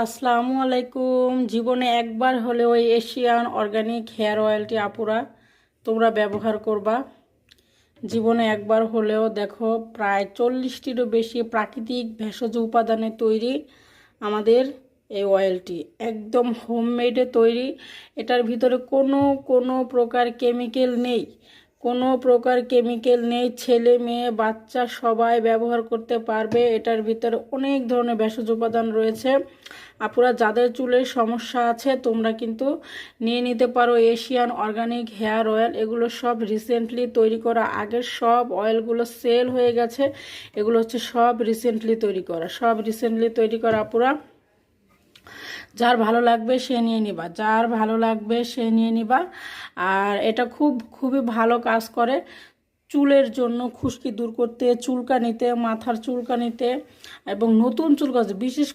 আসসালামু আলাইকুম। জীবনে একবার হলেও ওই এশিয়ান অর্গানিক হেয়ার অয়েলটি আপুরা তোমরা ব্যবহার করবা। জীবনে একবার হলেও দেখো, প্রায় 40টিরও বেশি প্রাকৃতিক ভেষজ উপাদানে তৈরি আমাদের এই অয়েলটি, একদম হোমমেডে তৈরি। এটার ভিতরে কোনো প্রকার কেমিক্যাল নেই, কোনো প্রকার কেমিক্যাল নেই। ছেলে মেয়ে বাচ্চা সবাই ব্যবহার করতে পারবে। এটার ভিতরে অনেক ধরনের ভেষজ উপাদান রয়েছে। আপুরা যাদের চুলের সমস্যা আছে তোমরা কিন্তু নিয়ে নিতে পারো এশিয়ান অর্গানিক হেয়ার অয়েল। এগুলো সব রিসেন্টলি তৈরি করা, আগের সব অয়েলগুলো সেল হয়ে গেছে। এগুলো হচ্ছে সব রিসেন্টলি তৈরি করা আপুরা। যার ভালো লাগবে সে নিয়ে নিবা, আর এটা খুবই ভালো কাজ করে চুলের জন্য, খুশকি দূর করতে, চুলকানিতে, মাথার চুলকানিতে এবং নতুন চুল গজাতে, বিশেষ